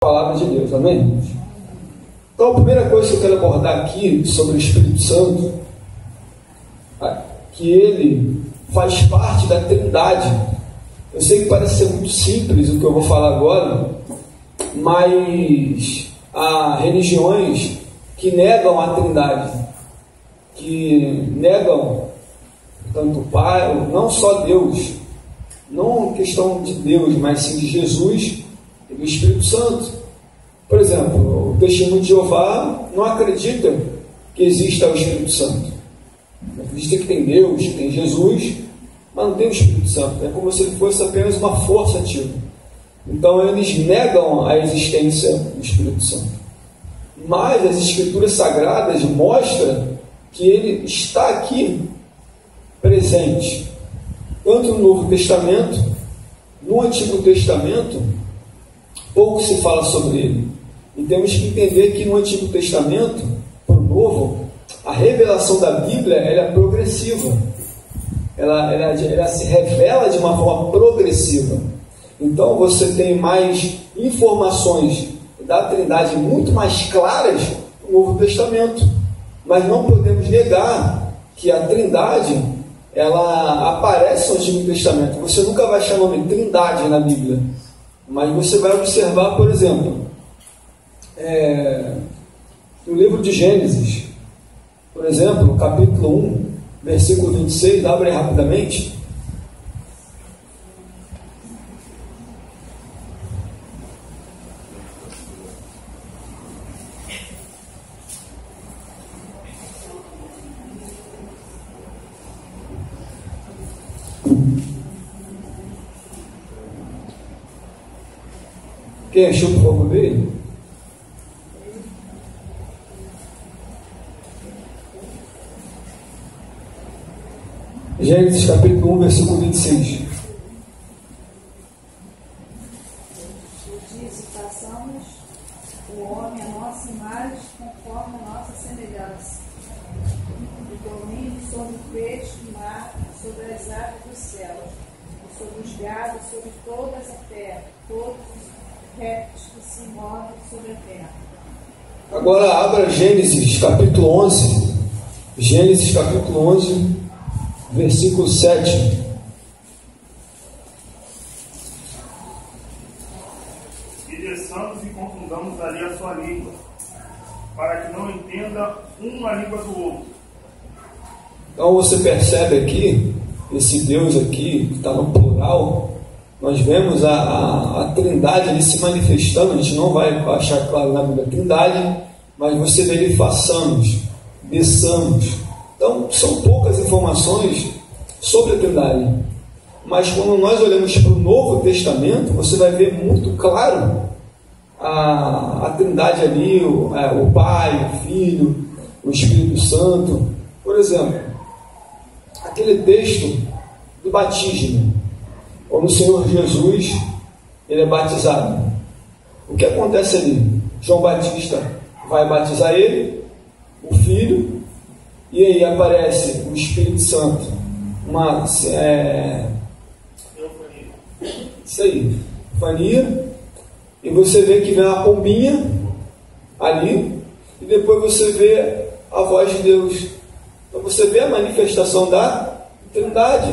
palavra de Deus, amém? Então a primeira coisa que eu quero abordar aqui sobre o Espírito Santo, que ele faz parte da Trindade. Eu sei que parece ser muito simples o que eu vou falar agora, mas há religiões que negam a Trindade, que negam tanto o Pai, não só Deus, não questão de Deus, mas sim de Jesus e do Espírito Santo. Por exemplo, o Testemunho de Jeová não acredita que exista o Espírito Santo. Acredita que tem Deus, que tem Jesus, mas não tem o Espírito Santo. É como se ele fosse apenas uma força ativa. Então eles negam a existência do Espírito Santo. Mas as Escrituras Sagradas mostram que ele está aqui presente, tanto no Novo Testamento. No Antigo Testamento pouco se fala sobre ele, e temos que entender que no Antigo Testamento para o Novo, a revelação da Bíblia ela é progressiva, ela se revela de uma forma progressiva. Então você tem mais informações da Trindade muito mais claras no Novo Testamento, mas não podemos negar que a Trindade ela aparece no Antigo Testamento. Você nunca vai achar o nome Trindade na Bíblia, mas você vai observar, por exemplo, no livro de Gênesis, por exemplo, capítulo 1, versículo 26, abre aí rapidamente. Quem achou, por favor, dele? Gênesis capítulo 1, versículo 26. Disse: façamos o homem a nossa imagem, conforme a nossa semelhança, e domine sobre o peixe do mar, sobre as aves dos céus, sobre os gados, sobre toda a terra, todos os répteis que se movem sobre a terra. Agora abra Gênesis capítulo 11. Gênesis capítulo 11, versículo 7. E desçamos e confundamos ali a sua língua, para que não entenda um a língua do outro. Então você percebe aqui, esse Deus aqui, que está no plural, nós vemos a Trindade ali se manifestando. A gente não vai achar claro na Bíblia a Trindade, mas você vê ele façamos, desçamos. Então são poucas informações sobre a Trindade, mas quando nós olhamos para o Novo Testamento, você vai ver muito claro a Trindade ali, o Pai, o Filho, o Espírito Santo. Por exemplo, aquele texto do batismo, quando o Senhor Jesus ele é batizado, o que acontece ali? João Batista vai batizar ele, o Filho, e aí aparece o Espírito Santo, isso aí, fania, e você vê que vem uma pombinha ali, e depois você vê a voz de Deus. Então você vê a manifestação da Trindade.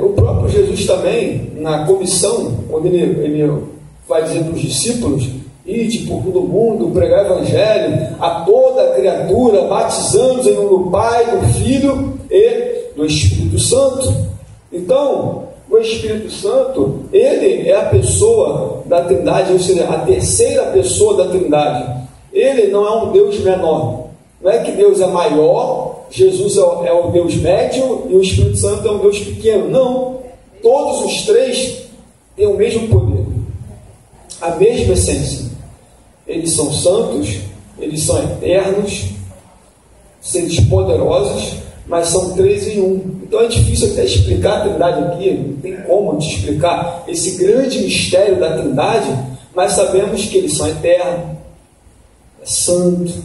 O próprio Jesus também, na comissão, quando ele vai dizer para os discípulos: ide por todo mundo, pregar o Evangelho a toda a criatura, batizando-os em nome do Pai, do Filho e do Espírito Santo. Então, o Espírito Santo, ele é a pessoa da Trindade, ou seja, a terceira pessoa da Trindade. Ele não é um Deus menor. Não é que Deus é maior, Jesus é o Deus médio e o Espírito Santo é um Deus pequeno. Não. Todos os três têm o mesmo poder, a mesma essência. Eles são santos, eles são eternos, seres poderosos, mas são três em um. Então é difícil até explicar a Trindade aqui, não tem como te explicar esse grande mistério da Trindade, mas sabemos que eles são eternos, santos,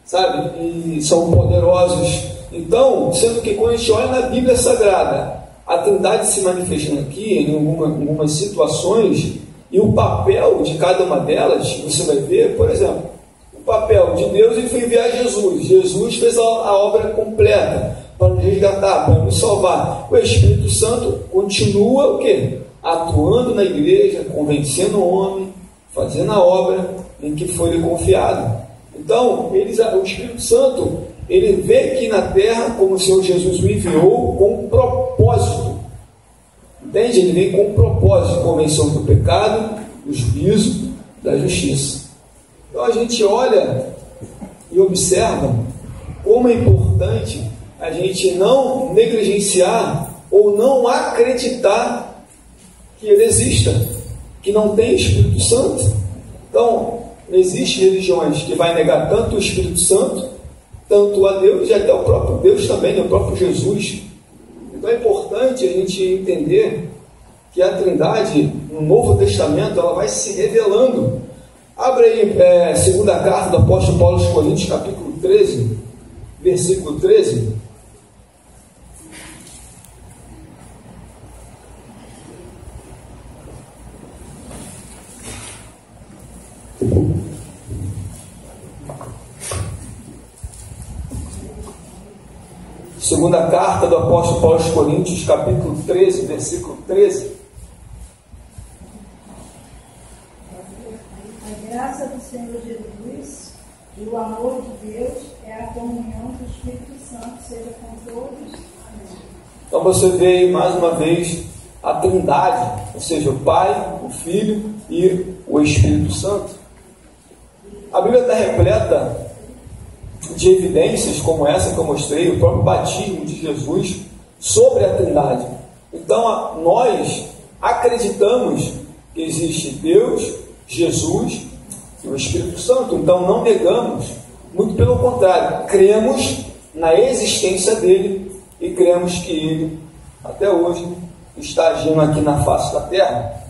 sabe? E são poderosos. Então, sendo que quando a gente olha na Bíblia Sagrada, a Trindade se manifestando aqui em algumas situações, E o papel de cada uma delas, você vai ver, por exemplo, o papel de Deus, ele foi enviar Jesus. Jesus fez a obra completa para nos resgatar, para nos salvar. O Espírito Santo continua o quê? Atuando na igreja, convencendo o homem, fazendo a obra em que foi lhe confiado. Então, o Espírito Santo, ele veio aqui na terra como o Senhor Jesus o enviou com um propósito. Entende? Ele vem com um propósito, convenção do pecado, do juízo, da justiça. Então a gente olha e observa como é importante a gente não negligenciar ou não acreditar que ele exista, que não tem Espírito Santo. Então, existem religiões que vai negar tanto o Espírito Santo, tanto a Deus e até o próprio Deus também, o próprio Jesus. Então é importante a gente entender que a Trindade, no Novo Testamento, ela vai se revelando. Abre aí, segunda carta do apóstolo Paulo aos Coríntios, capítulo 13, versículo 13. Segunda carta do apóstolo Paulo aos Coríntios, capítulo 13, versículo 13. A graça do Senhor Jesus e o amor de Deus é a comunhão do Espírito Santo, seja com todos. Amém. Então você vê aí mais uma vez a Trindade, ou seja, o Pai, o Filho e o Espírito Santo. A Bíblia está repleta de evidências como essa que eu mostrei, o próprio batismo de Jesus sobre a Trindade. Então nós acreditamos que existe Deus, Jesus e o Espírito Santo. Então não negamos, muito pelo contrário, cremos na existência dele e cremos que ele até hoje está agindo aqui na face da terra.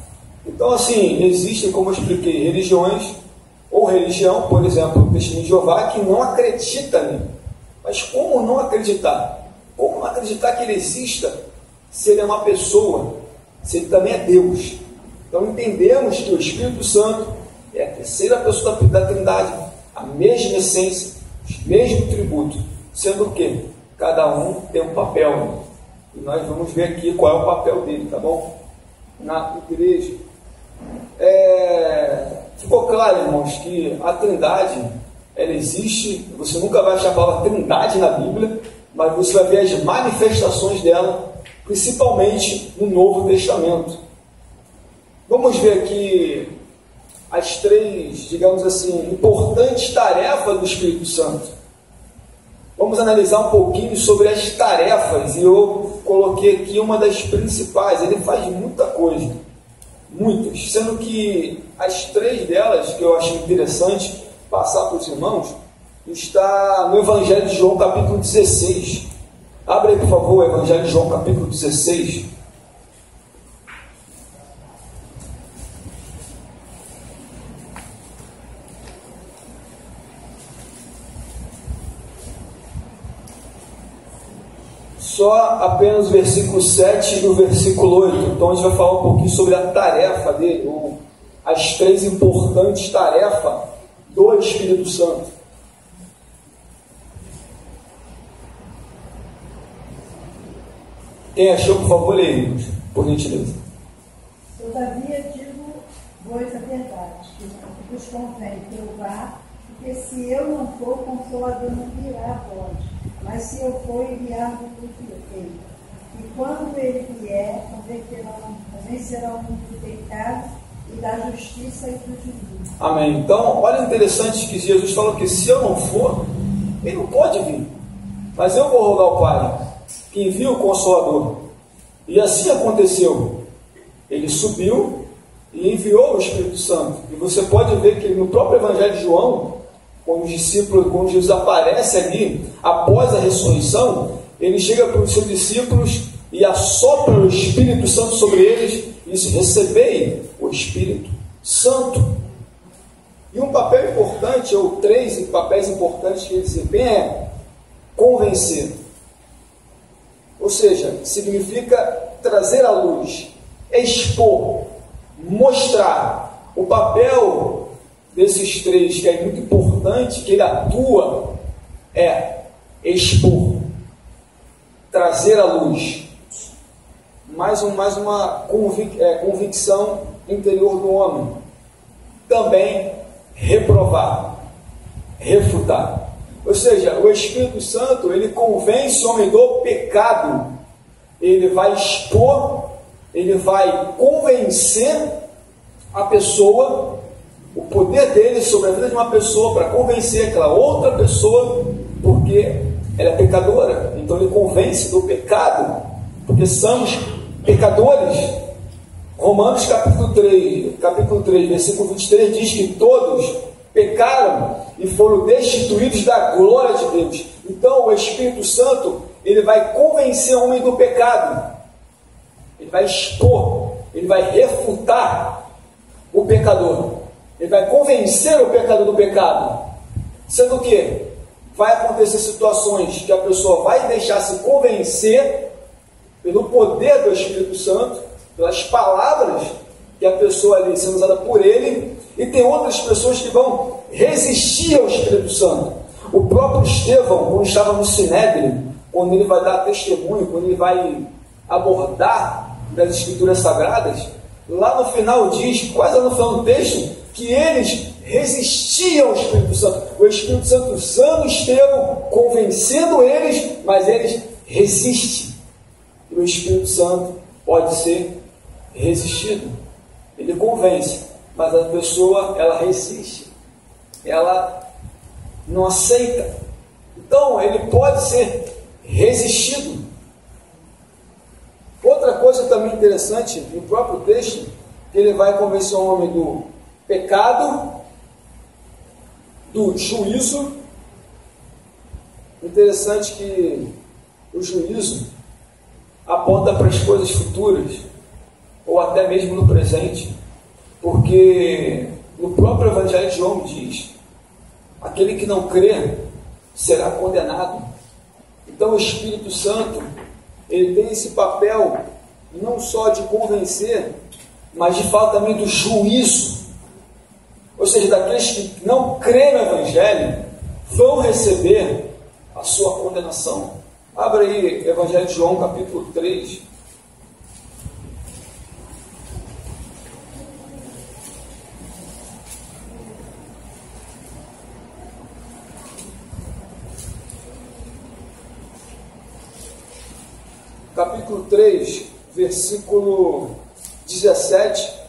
Então assim, existem, como eu expliquei, religiões ou religião, por exemplo, o Testemunho de Jeová, que não acredita nele. Mas como não acreditar? Como não acreditar que ele exista se ele é uma pessoa, se ele também é Deus? Então entendemos que o Espírito Santo é a terceira pessoa da Trindade, a mesma essência, o mesmo tributo, sendo que cada um tem um papel. E nós vamos ver aqui qual é o papel dele, tá bom? Na igreja. Ficou claro, irmãos, que a Trindade, ela existe. Você nunca vai achar a palavra Trindade na Bíblia, mas você vai ver as manifestações dela, principalmente no Novo Testamento. Vamos ver aqui as três, digamos assim, importantes tarefas do Espírito Santo. Vamos analisar um pouquinho sobre as tarefas, e eu coloquei aqui uma das principais. Ele faz muita coisa, muitas, sendo que as três delas, que eu achei interessante passar para os irmãos, está no Evangelho de João, capítulo 16. Abre aí, por favor, o Evangelho de João, capítulo 16. Só apenas o versículo 7 e o versículo 8. Então a gente vai falar um pouquinho sobre a tarefa dele, ou as três importantes tarefas do Espírito Santo. Quem achou, por favor, leia, por gentileza. Todavia digo-vos a verdade, que vos convém que eu vá, porque se eu não for, o Consolador não virá a vós, mas se eu for, enviar-vos ele. E quando ele vier, convencerá o mundo do pecado e da justiça e do juízo. Amém. Então, olha interessante que Jesus falou que se eu não for, ele não pode vir. Mas eu vou rogar ao Pai que envie o Consolador. E assim aconteceu. Ele subiu e enviou o Espírito Santo. E você pode ver que no próprio Evangelho de João, quando Jesus aparece ali, após a ressurreição, ele chega para os seus discípulos e assopra o Espírito Santo sobre eles, e diz: recebei o Espírito Santo. E um papel importante, ou três papéis importantes que ele desempenha é convencer. Ou seja, significa trazer à luz, expor. mostrar. O papel desses três, que é muito importante, que ele atua, é expor, trazer à luz, mais uma convicção interior do homem. Também reprovar, refutar. Ou seja, o Espírito Santo, ele convence o homem do pecado, ele vai expor, ele vai convencer a pessoa, o poder dele sobre a vida de uma pessoa, para convencer aquela outra pessoa, porque ela é pecadora. Então ele convence do pecado, porque somos pecadores. Romanos capítulo 3, versículo 23 diz que todos pecaram e foram destituídos da glória de Deus. Então o Espírito Santo, ele vai convencer o homem do pecado, ele vai expor, ele vai refutar o pecador, ele vai convencer o pecador do pecado, sendo que vai acontecer situações que a pessoa vai deixar se convencer pelo poder do Espírito Santo, pelas palavras que a pessoa ali sendo usada por ele, e tem outras pessoas que vão resistir ao Espírito Santo. O próprio Estevão, quando estava no Sinédrio, quando ele vai dar testemunho, quando ele vai abordar das Escrituras Sagradas, lá no final diz, quase no final do texto, que eles resistiam ao Espírito Santo. O Espírito Santo usando Estevão, convencendo eles, mas eles resistem. E o Espírito Santo pode ser resistido. Ele convence, mas a pessoa, ela resiste, ela não aceita. Então ele pode ser resistido. Outra coisa também interessante no próprio texto, que ele vai convencer o homem do pecado, do juízo. Interessante que o juízo aponta para as coisas futuras, ou até mesmo no presente, porque no próprio Evangelho de João diz: aquele que não crê será condenado. Então o Espírito Santo, ele tem esse papel não só de convencer, mas de falar também do juízo. Ou seja, daqueles que não creem no Evangelho vão receber a sua condenação. Abra aí Evangelho de João, capítulo 3. Capítulo 3, versículo 17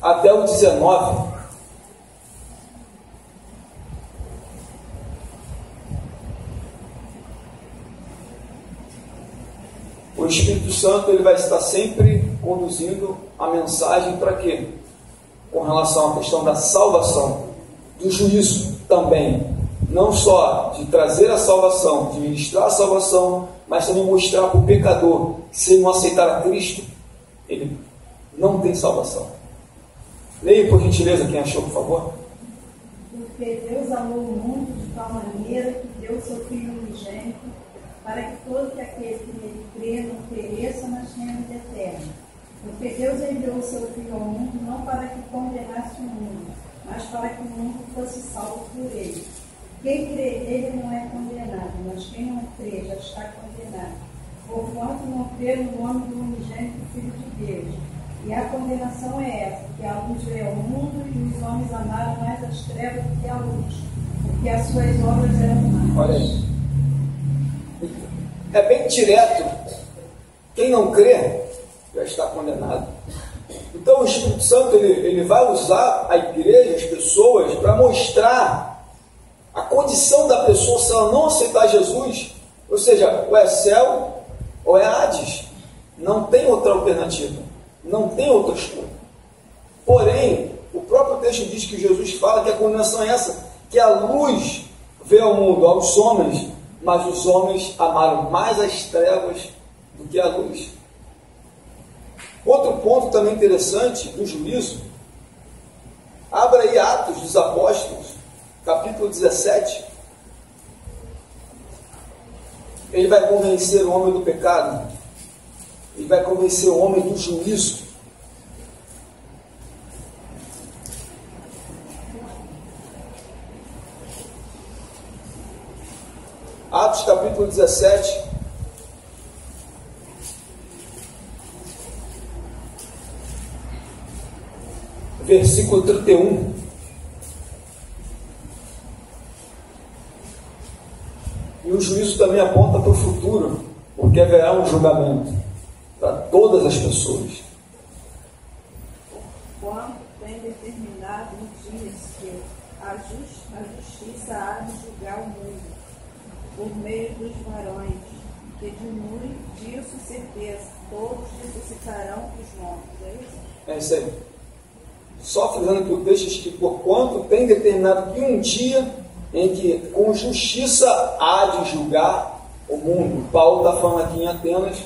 até o 19. O Espírito Santo, ele vai estar sempre conduzindo a mensagem para quê? Com relação à questão da salvação, do juízo também. Não só de trazer a salvação, de ministrar a salvação, mas também mostrar para o pecador que, se ele não aceitar a Cristo, ele não tem salvação. Leia, por gentileza, quem achou, por favor. Porque Deus amou o mundo de tal maneira que deu o seu Filho unigênito, para que todo aquele que nele crê não pereça, mas tenha vida eterna. Porque Deus enviou o seu Filho ao mundo não para que condenasse o mundo, mas para que o mundo fosse salvo por ele. Quem crê nele não é condenado, mas quem não crê já está condenado, porquanto não crê no nome do unigênito Filho de Deus. E a condenação é essa, que a luz veio ao mundo e os homens amaram mais as trevas do que a luz, porque as suas obras eram más. Olha aí. É bem direto. Quem não crê já está condenado. Então o Espírito Santo, ele vai usar a igreja, as pessoas, para mostrar a condição da pessoa se ela não aceitar Jesus. Ou seja, ou é céu ou é Hades. Não tem outra alternativa. Não tem outra escolha. Porém, o próprio texto diz que Jesus fala que a condenação é essa, que a luz veio ao mundo, aos homens, mas os homens amaram mais as trevas do que a luz. Outro ponto também interessante do juízo, abra aí Atos dos Apóstolos, capítulo 17. Ele vai convencer o homem do pecado, ele vai convencer o homem do juízo. Atos capítulo 17. Versículo 31. E o juízo também aponta para o futuro, porque haverá um julgamento para todas as pessoas. Quando tem determinado dias que a justiça há de julgar o mundo, por meio dos varões, que diminui disso certeza, todos ressuscitarão dos mortos. É isso? É isso aí. Só frisando que o texto diz que porquanto tem determinado que um dia em que com justiça há de julgar o mundo. Paulo está falando aqui em Atenas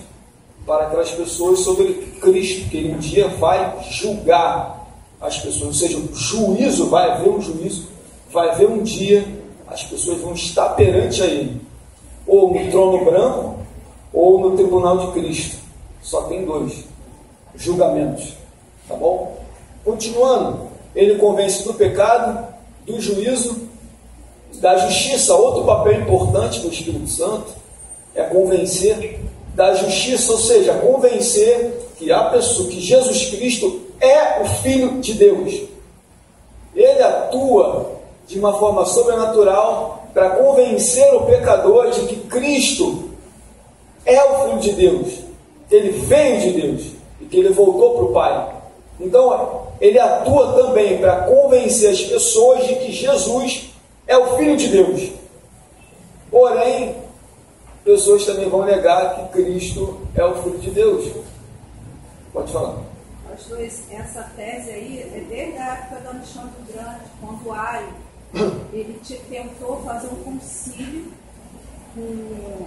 para aquelas pessoas sobre Cristo, que ele um dia vai julgar as pessoas, ou seja, o juízo, vai haver um juízo, vai haver um dia, as pessoas vão estar perante a ele, ou no trono branco, ou no tribunal de Cristo. Só tem dois julgamentos, tá bom? Continuando, ele convence do pecado, do juízo, da justiça. Outro papel importante do Espírito Santo é convencer da justiça, ou seja, convencer que a pessoa, que Jesus Cristo é o Filho de Deus. Ele atua de uma forma sobrenatural para convencer o pecador de que Cristo é o Filho de Deus, que ele veio de Deus e que ele voltou para o Pai. Então, ele atua também para convencer as pessoas de que Jesus é o Filho de Deus. Porém, pessoas também vão negar que Cristo é o Filho de Deus. Pode falar. Pastor, essa tese aí é desde a época do Alexandre o Grande, quando Ario, ele tentou fazer um concílio com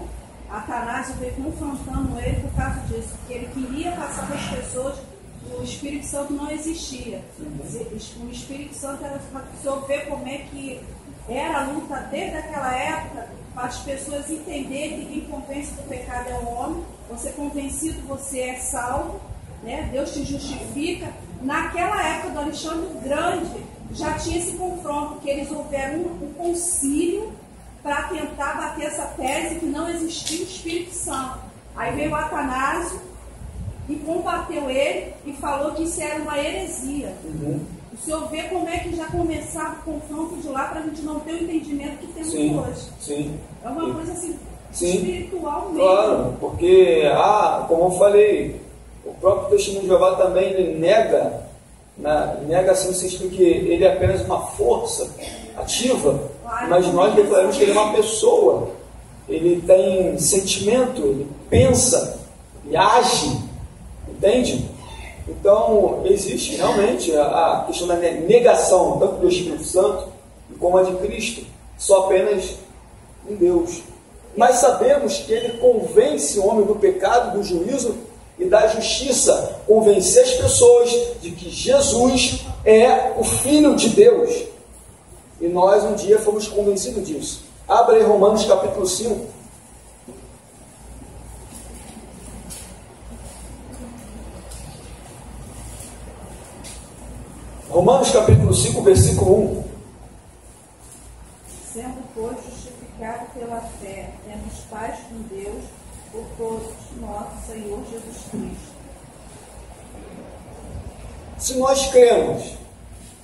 Atanásio, veio confrontando ele por causa disso, porque ele queria passar para as pessoas que o Espírito Santo não existia. O Espírito Santo era para você ver como é que era a luta desde aquela época, para as pessoas entenderem que quem convence do pecado é o homem. Você convencido, você é salvo, né? Deus te justifica. Naquela época do Alexandre o Grande, já tinha esse confronto, que eles houveram um concílio para tentar bater essa tese que não existia o Espírito Santo. Aí veio o Atanásio e combateu ele e falou que isso era uma heresia. O senhor vê como é que já começava o confronto de lá para a gente não ter o entendimento que temos hoje. Sim. É uma coisa assim, sim, espiritual mesmo. Claro, porque, como eu falei, o próprio testemunho de Jeová também ele nega assim no sentido que ele é apenas uma força ativa, Claro, mas nós declaramos que ele é uma pessoa, ele tem sentimento, ele pensa, ele age, entende? Então, existe realmente a questão da negação, tanto do Espírito Santo como a de Cristo, só apenas em Deus. Mas sabemos que ele convence o homem do pecado, do juízo e da justiça, convencer as pessoas de que Jesus é o Filho de Deus. E nós um dia fomos convencidos disso. Abra aí Romanos capítulo 5. Romanos capítulo 5, versículo 1. Sendo, pois, justificado pela fé, temos paz com Deus por todos nosso Senhor Jesus Cristo. Se nós cremos,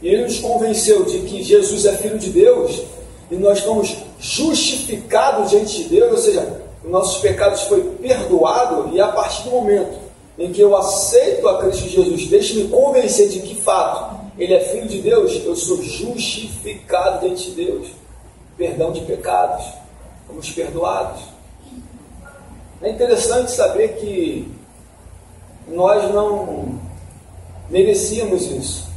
e ele nos convenceu de que Jesus é Filho de Deus, e nós fomos justificados diante de Deus, ou seja, os nossos pecados foi perdoado, e a partir do momento em que eu aceito a Cristo Jesus, deixe-me convencer de que fato ele é Filho de Deus, eu sou justificado diante de Deus. Perdão de pecados, fomos perdoados. É interessante saber que nós não merecíamos isso.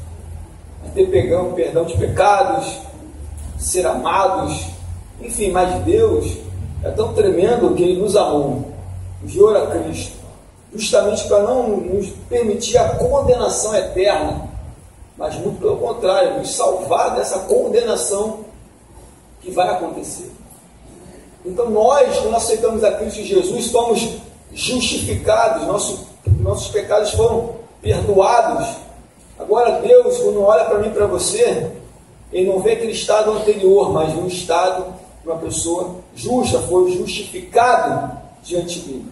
Ter perdão de pecados, ser amados, enfim, mas Deus é tão tremendo que Ele nos amou, enviou a Cristo, justamente para não nos permitir a condenação eterna, mas muito pelo contrário, nos salvar dessa condenação que vai acontecer. Então nós, quando aceitamos a Cristo Jesus, somos justificados, nossos pecados foram perdoados. Agora Deus, quando olha para mim e para você, Ele não vê aquele estado anterior, mas um estado uma pessoa justa, foi justificado diante dele.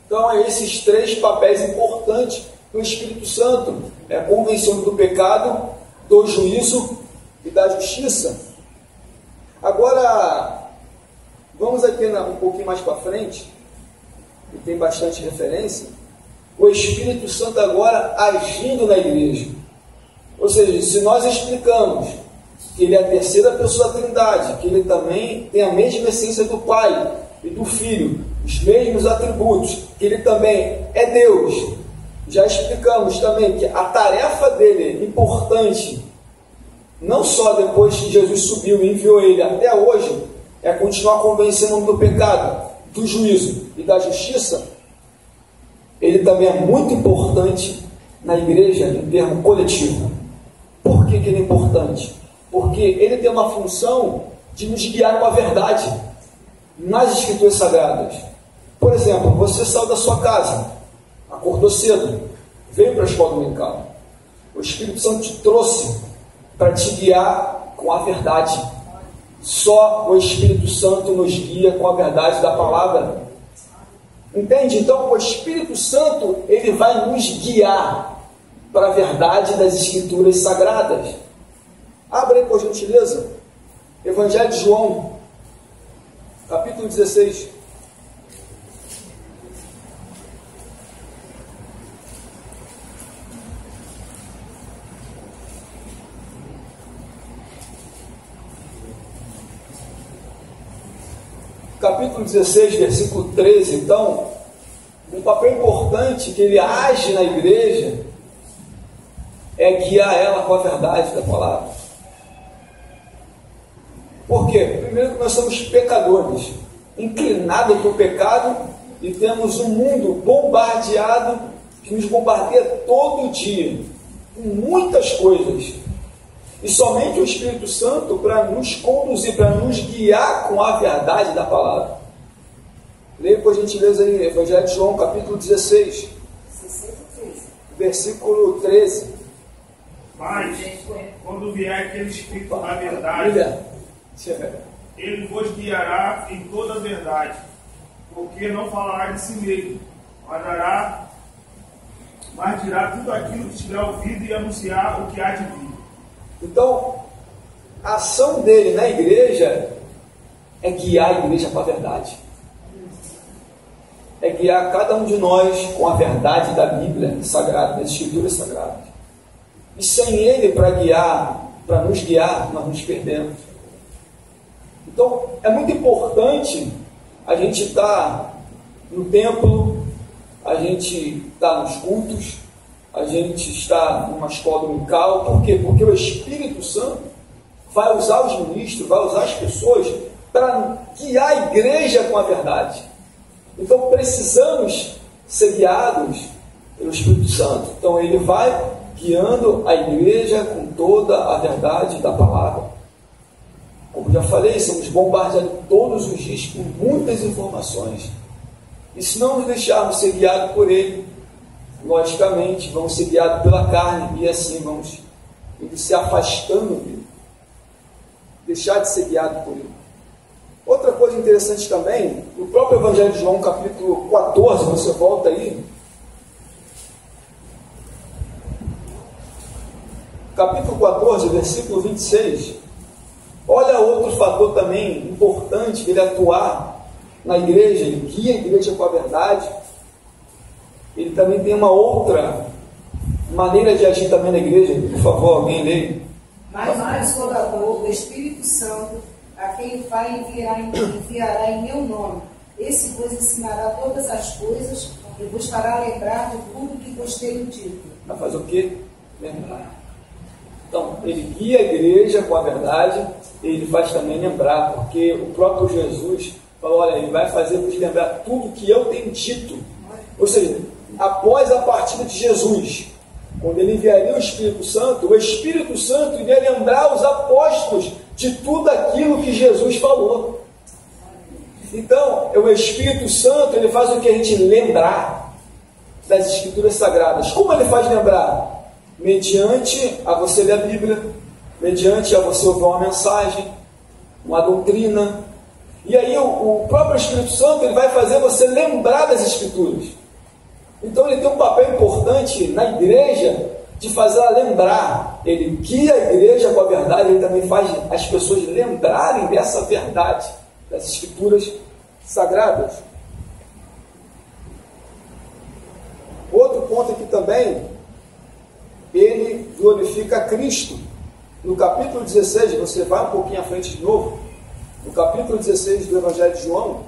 Então, esses três papéis importantes do Espírito Santo: é a convenção do pecado, do juízo e da justiça. Agora, vamos aqui um pouquinho mais para frente, e tem bastante referência, o Espírito Santo agora agindo na igreja. Ou seja, se nós explicamos que ele é a terceira pessoa da Trindade, que ele também tem a mesma essência do Pai e do Filho, os mesmos atributos, que ele também é Deus, já explicamos também que a tarefa dele, importante, não só depois que Jesus subiu e enviou ele até hoje, é continuar convencendo do pecado, do juízo e da justiça. Ele também é muito importante na igreja em termo coletivo. Por que ele é importante? Porque ele tem uma função de nos guiar com a verdade nas Escrituras Sagradas. Por exemplo, você saiu da sua casa, acordou cedo, veio para a escola dominical. O Espírito Santo te trouxe para te guiar com a verdade. Só o Espírito Santo nos guia com a verdade da palavra. Entende? Então, o Espírito Santo, ele vai nos guiar para a verdade das Escrituras Sagradas. Abra aí, por gentileza, Evangelho de João, capítulo 16. Capítulo 16, versículo 13, então, um papel importante que ele age na igreja é guiar ela com a verdade da palavra. Por quê? Primeiro que nós somos pecadores, inclinados para o pecado, e temos um mundo bombardeado, que nos bombardeia todo dia, com muitas coisas. E somente o Espírito Santo para nos conduzir, para nos guiar com a verdade da palavra. Leia por gentileza aí, Evangelho de João, capítulo 16, versículo 13. Mas, quando vier aquele Espírito da verdade, ele vos guiará em toda a verdade, porque não falará de si mesmo, mas dirá tudo aquilo que tiver ouvido e anunciar o que há de vir. Então, a ação dele na igreja é guiar a igreja com a verdade. É guiar cada um de nós com a verdade da Bíblia Sagrada, das Escrituras Sagradas. E sem ele para nos guiar, nós nos perdemos. Então, é muito importante a gente estar no templo, a gente estar nos cultos, a gente está numa escola dominical. Por quê? Porque o Espírito Santo vai usar os ministros, vai usar as pessoas para guiar a igreja com a verdade. Então precisamos ser guiados pelo Espírito Santo. Então ele vai guiando a igreja com toda a verdade da palavra. Como já falei, somos bombardeados todos os dias com muitas informações. E se não nos deixarmos ser guiados por ele, logicamente, vamos ser guiados pela carne e assim vamos se afastando dele. Deixar de ser guiado por ele. Outra coisa interessante também, no próprio Evangelho de João, capítulo 14, você volta aí. Capítulo 14, versículo 26. Olha outro fator também importante dele atuar na igreja. Ele guia a igreja com a verdade. Ele também tem uma outra maneira de agir também na igreja. Por favor, alguém leia. Mas o Consolador, o Espírito Santo, a quem o Pai enviará em meu nome, esse vos ensinará todas as coisas e vos fará lembrar de tudo que vos tenho dito. Vai fazer o quê? Lembrar. Então, ele guia a igreja com a verdade, e ele faz também lembrar, porque o próprio Jesus falou, olha, ele vai fazer vos lembrar tudo que eu tenho dito. Ou seja, após a partida de Jesus, quando ele enviaria o Espírito Santo iria lembrar os apóstolos de tudo aquilo que Jesus falou. Então, o Espírito Santo, ele faz o que a gente lembrar das Escrituras Sagradas. Como ele faz lembrar? Mediante a você ler a Bíblia, mediante a você ouvir uma mensagem, uma doutrina. E aí o próprio Espírito Santo ele vai fazer você lembrar das Escrituras. Então ele tem um papel importante na igreja de fazer ela lembrar. Ele guia a igreja com a verdade, ele também faz as pessoas lembrarem dessa verdade, das Escrituras sagradas. Outro ponto aqui também, ele glorifica a Cristo. No capítulo 16, você vai um pouquinho à frente de novo, no capítulo 16 do Evangelho de João,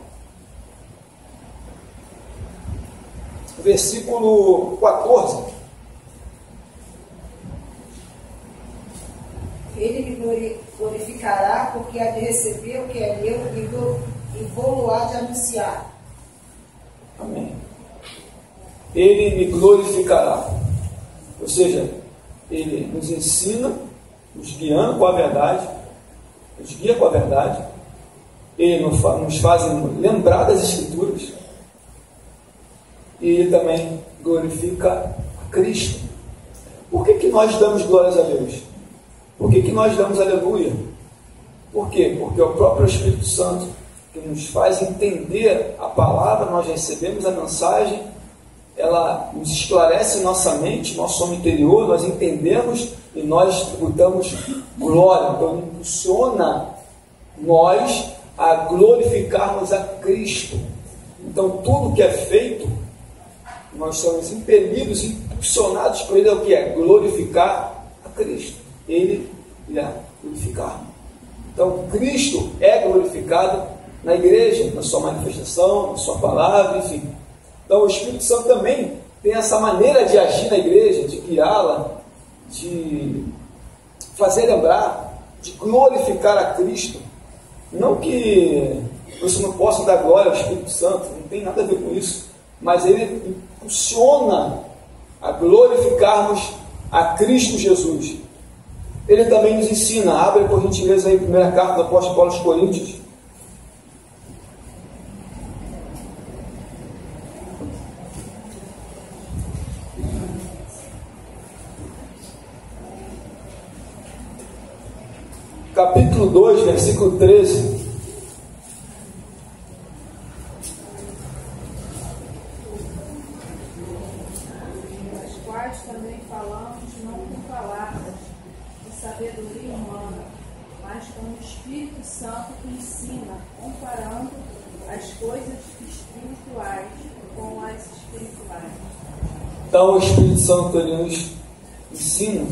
versículo 14. Ele me glorificará, porque há de receber o que é meu e vou-lo há de anunciar. Amém. Ele me glorificará. Ou seja, ele nos ensina, nos guiando com a verdade, nos guia com a verdade, ele nos faz lembrar das Escrituras, e ele também glorifica a Cristo. Por que nós damos glórias a Deus? Por que nós damos aleluia? Por quê? Porque é o próprio Espírito Santo que nos faz entender a palavra, nós recebemos a mensagem, ela nos esclarece nossa mente, nosso homem interior, nós entendemos e nós damos glória. Então impulsiona nós a glorificarmos a Cristo. Então tudo que é feito, nós somos impelidos, impulsionados por ele, é o que é? Glorificar a Cristo. Ele irá glorificar. Então Cristo é glorificado na igreja, na sua manifestação, na sua palavra, enfim. Então o Espírito Santo também tem essa maneira de agir na igreja, de guiá-la, de fazer lembrar, de glorificar a Cristo. Não que você não possa dar glória ao Espírito Santo, não tem nada a ver com isso, mas ele impulsiona a glorificarmos a Cristo Jesus. Ele também nos ensina, abre por gentileza aí a primeira carta do apóstolo Paulo aos Coríntios, capítulo 2, versículo 13. As quais também falamos não com palavras de sabedoria humana, mas com o Espírito Santo que ensina, comparando as coisas espirituais com as espirituais. Então o Espírito Santo ele nos ensina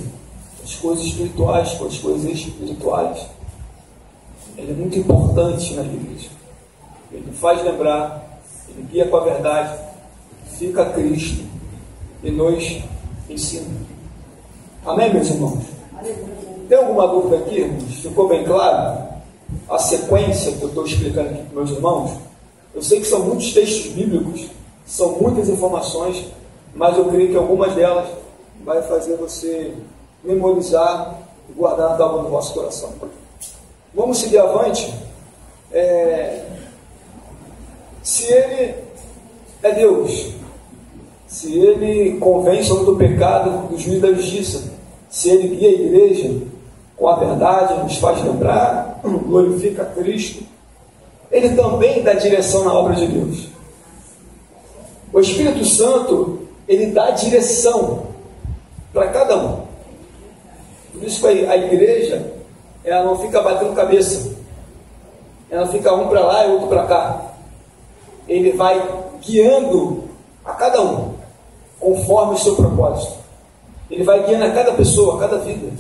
as coisas espirituais com as coisas espirituais. Ele é muito importante na igreja. Ele faz lembrar, ele guia com a verdade, fica Cristo e nos ensina. Amém, meus irmãos? Tem alguma dúvida aqui, irmãos? Ficou bem claro a sequência que eu estou explicando aqui para meus irmãos? Eu sei que são muitos textos bíblicos, são muitas informações, mas eu creio que algumas delas vai fazer você memorizar e guardar na tábua do vosso coração. Vamos seguir avante. Se ele é Deus, se ele convence o homem do pecado, do juízo e da justiça, se ele guia a igreja com a verdade, nos faz lembrar, glorifica a Cristo, ele também dá direção na obra de Deus. O Espírito Santo, ele dá direção para cada um. Por isso que a igreja, ela não fica batendo cabeça, ela fica um para lá e outro para cá. Ele vai guiando a cada um conforme o seu propósito. Ele vai guiando a cada pessoa, a cada vida,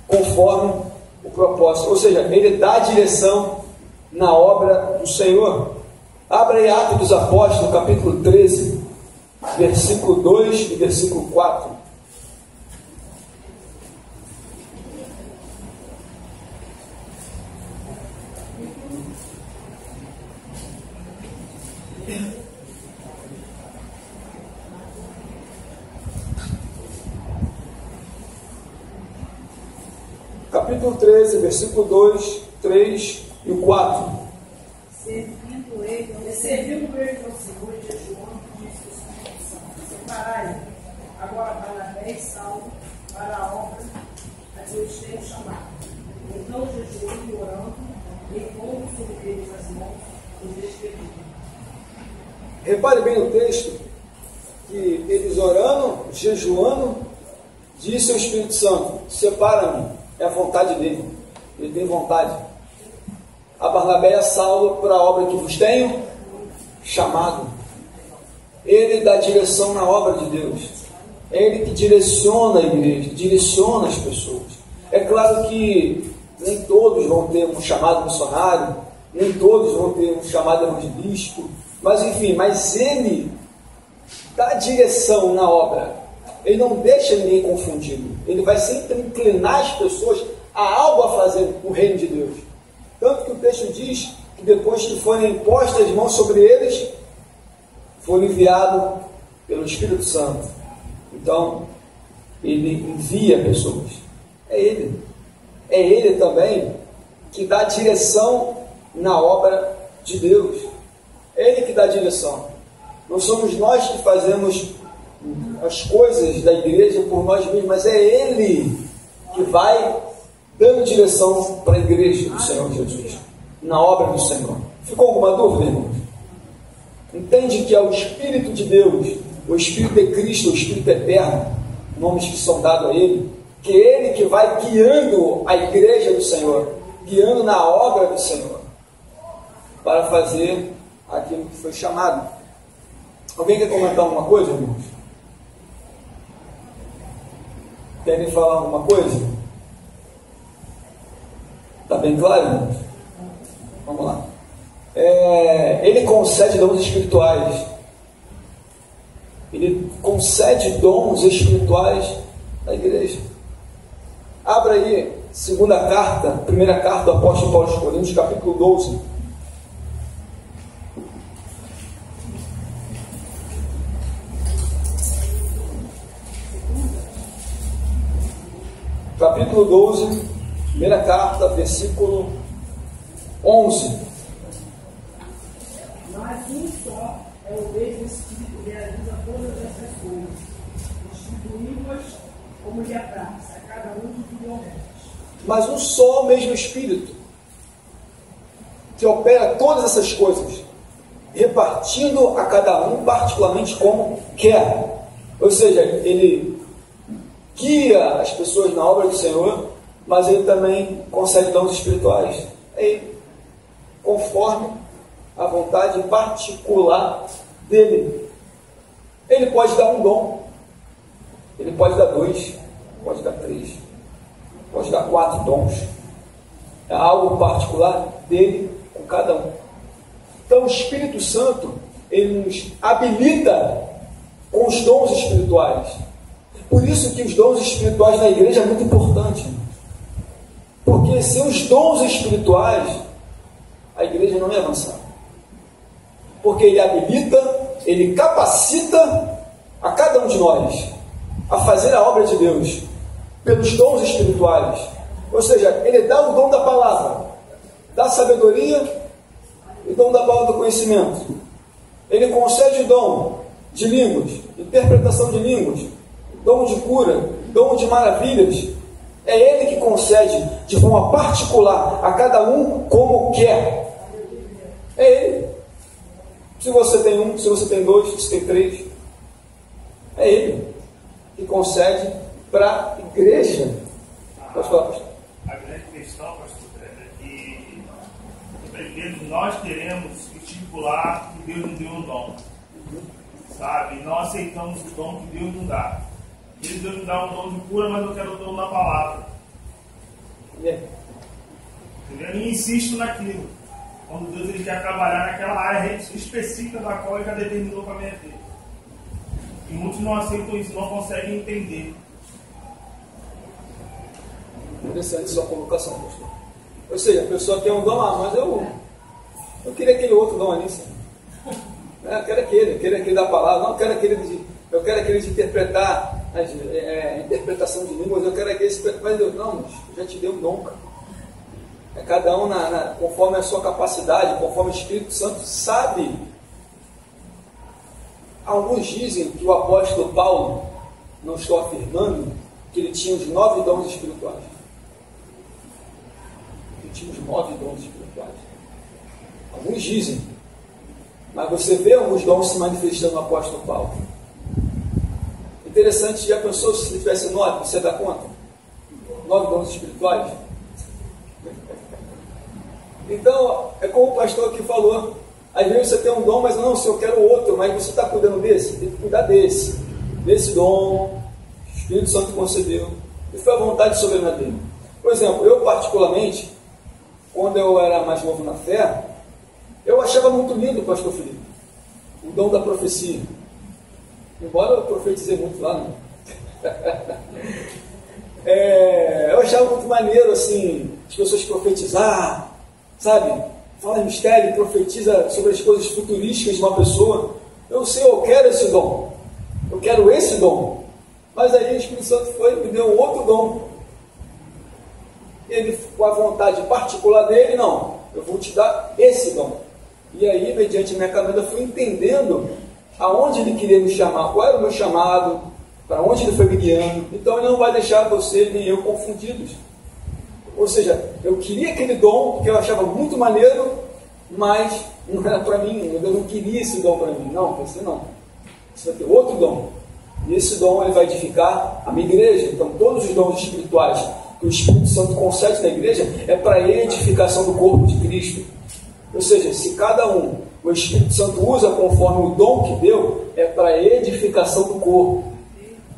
conforme o propósito. Ou seja, ele dá a direção na obra do Senhor. Abra aí Atos dos Apóstolos, capítulo 13, versículo 2 e versículo 4. Capítulo 13, versículo 2, 3 e o 4. Servindo ele ao Senhor e jejuando, disse o Espírito Santo: separai agora Barnabé e Saulo para a obra a que eu os tenho chamado. Então jejuando e orando, e pondo sobre eles as mãos, os despediu. Repare bem no texto, que eles orando, jejuando, disse ao Espírito Santo: separa-me, é a vontade dele, ele tem vontade. A Barnabé e a Saulo para a obra que vos tenho chamado. Ele dá direção na obra de Deus, é ele que direciona a igreja, direciona as pessoas. É claro que nem todos vão ter um chamado missionário, nem todos vão ter um chamado evangelístico, mas enfim, mas ele dá direção na obra, ele não deixa ninguém confundido, ele vai sempre inclinar as pessoas a algo a fazer no reino de Deus. Tanto que o texto diz que depois que forem postas as mãos sobre eles, foram enviados pelo Espírito Santo. Então, ele envia pessoas. É ele também que dá direção na obra de Deus. É ele que dá direção. Não somos nós que fazemos as coisas da igreja por nós mesmos, mas é ele que vai dando direção para a igreja do Senhor Jesus, na obra do Senhor. Ficou alguma dúvida, irmãos? Entende que é o Espírito de Deus, o Espírito de Cristo, o Espírito eterno, nomes que são dados a ele, que é ele que vai guiando a igreja do Senhor, guiando na obra do Senhor, para fazer aquilo que foi chamado. Alguém quer comentar alguma coisa, irmãos? Querem falar alguma coisa? Está bem claro, irmãos? Vamos lá. Ele concede dons espirituais. Ele concede dons espirituais à igreja. Abra aí, primeira carta do apóstolo Paulo aos Coríntios, capítulo 12. Capítulo 12, primeira carta, versículo 11. Mas um só é o mesmo Espírito que realiza todas essas coisas, distribuindo-as como lhe apraz, a cada um individualmente. Mas um só mesmo Espírito que opera todas essas coisas, repartindo a cada um particularmente como quer. Ou seja, ele guia as pessoas na obra do Senhor, mas ele também concede dons espirituais. É ele, conforme a vontade particular dele. Ele pode dar um dom, ele pode dar 2, pode dar 3, pode dar 4 dons. É algo particular dele com cada um. Então o Espírito Santo, ele nos habilita com os dons espirituais. Por isso que os dons espirituais na igreja é muito importante. Porque sem os dons espirituais, a igreja não ia avançar. Porque ele habilita, ele capacita a cada um de nós a fazer a obra de Deus pelos dons espirituais. Ou seja, ele dá o dom da palavra, dá sabedoria e o dom da palavra do conhecimento. Ele concede o dom de línguas, interpretação de línguas, dom de cura, dom de maravilhas. É ele que concede de forma particular a cada um como quer. É ele. Se você tem 1, se você tem 2, se você tem 3, é ele que concede para a igreja. Pode falar, pastor. A grande questão, pastor, é que primeiro nós queremos estipular que Deus nos deu um dom, sabe? E não aceitamos o dom que Deus nos dá. Deus nos dá um dom de cura, mas eu quero o dom da palavra. Eu insisto naquilo. Quando Deus ele quer trabalhar naquela área específica da qual ele já determinou para a minha vida. E muitos não aceitam isso, não conseguem entender. Interessante sua colocação, pastor. Ou seja, a pessoa tem um dom, mas eu queria aquele outro dom ali, Senhor. Eu quero aquele da palavra, não quero aquele de interpretar, interpretação de línguas, eu quero aquele, mas Deus, não, eu já te dei um dom, cara. É cada um conforme a sua capacidade, conforme o Espírito Santo sabe. Alguns dizem que o apóstolo Paulo, não estou afirmando, que ele tinha os 9 dons espirituais. tínhamos 9 dons espirituais. Alguns dizem, mas você vê alguns dons se manifestando no apóstolo Paulo. Interessante, já pensou se ele tivesse 9, você dá conta? 9 dons espirituais? Então, é como o pastor aqui falou, às vezes você tem um dom, mas não, se eu quero outro, mas você está cuidando desse, tem que cuidar desse dom, o Espírito Santo concedeu, e foi a vontade soberana dele. Por exemplo, eu particularmente, quando eu era mais novo na fé, eu achava muito lindo o pastor Felipe, o dom da profecia, embora eu profetizei muito lá, não. Eu achava muito maneiro, assim, as pessoas profetizar, sabe? Fala em mistério, profetiza sobre as coisas futurísticas de uma pessoa. Eu sei, eu quero esse dom. Eu quero esse dom. Mas aí o Espírito Santo foi e me deu um outro dom. Ele, com a vontade particular dele, não, eu vou te dar esse dom. E aí, mediante a minha caminhada, eu fui entendendo aonde ele queria me chamar, qual era o meu chamado, para onde ele foi me guiando. Então ele não vai deixar você nem eu confundidos. Ou seja, eu queria aquele dom que eu achava muito maneiro, mas não era para mim, eu não queria esse dom para mim. Não, você não. Você vai ter outro dom. E esse dom ele vai edificar a minha igreja. Então todos os dons espirituais que o Espírito Santo concede na igreja é para a edificação do corpo de Cristo. Ou seja, se cada um o Espírito Santo usa conforme o dom que deu, é para a edificação do corpo.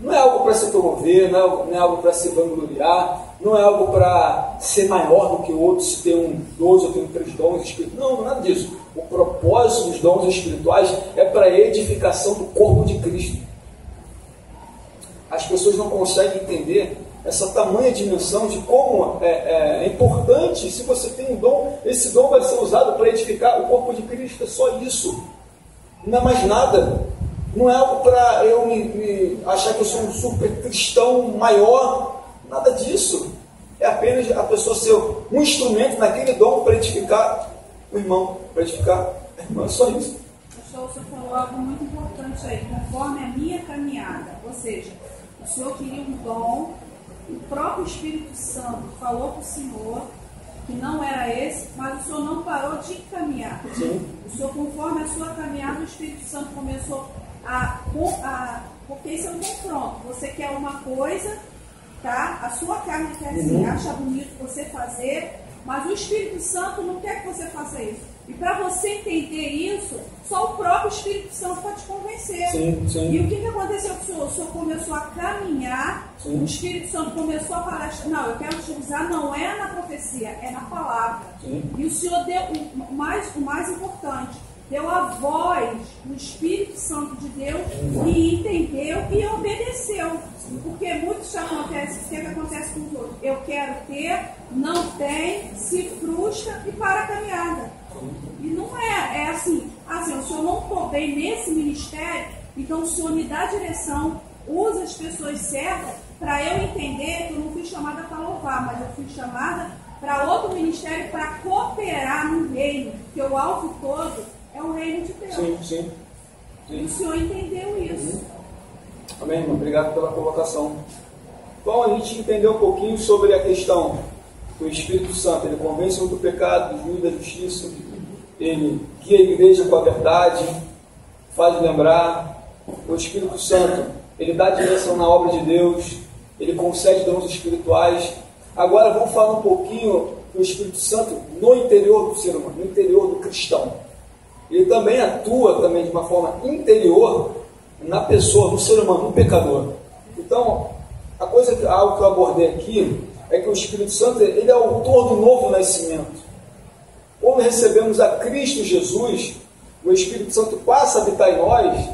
Não é algo para se promover, não é algo para se vangloriar, não é algo para ser maior do que o outro, se tem um 2 ou tem 3 dons espirituais. Não, nada disso. O propósito dos dons espirituais é para a edificação do corpo de Cristo. As pessoas não conseguem entender essa tamanha dimensão de como é importante, se você tem um dom, esse dom vai ser usado para edificar o corpo de Cristo. É só isso. Não é mais nada. Não é algo para eu me achar que eu sou um super cristão maior. Nada disso. É apenas a pessoa ser um instrumento naquele dom para edificar o irmão, para edificar a irmã. É só isso. Pastor, você falou algo muito importante aí, conforme a minha caminhada. Ou seja, o senhor queria um dom, o próprio Espírito Santo falou para o senhor que não era esse, mas o senhor não parou de caminhar. Sim. O senhor, conforme a sua caminhada, o Espírito Santo começou porque isso é um confronto. Você quer uma coisa, tá? A sua carne quer assim, acha bonito você fazer, mas o Espírito Santo não quer que você faça isso. E para você entender isso, só o próprio Espírito Santo pode te convencer. Sim, sim. E o que aconteceu com o senhor? O senhor começou a caminhar, sim. O Espírito Santo começou a falar, não, eu quero te usar, não é na profecia, é na palavra. Sim. E o senhor deu o mais importante, deu a voz do Espírito Santo de Deus e entendeu e obedeceu. Porque muitos acontece, o que acontece com os outros? Eu quero ter, não tem, se frustra e para a caminhada. E não é assim, o senhor não estou bem nesse ministério, então o senhor me dá direção, usa as pessoas certas para eu entender que eu não fui chamada para louvar, mas eu fui chamada para outro ministério para cooperar no reino, porque o alvo todo é o reino de Deus. Sim, sim. E o senhor entendeu isso. Amém, irmão. Obrigado pela colocação. Bom, a gente entendeu um pouquinho sobre a questão do Espírito Santo. Ele convence do pecado, do juízo, da justiça. Ele guia a igreja com a verdade, faz lembrar. O Espírito Santo, ele dá direção na obra de Deus, ele concede dons espirituais. Agora vamos falar um pouquinho do Espírito Santo no interior do ser humano, no interior do cristão. Ele também atua também de uma forma interior na pessoa, no ser humano, no pecador. Então, algo que eu abordei aqui é que o Espírito Santo, ele é o autor do novo nascimento. Quando recebemos a Cristo Jesus, o Espírito Santo passa a habitar em nós,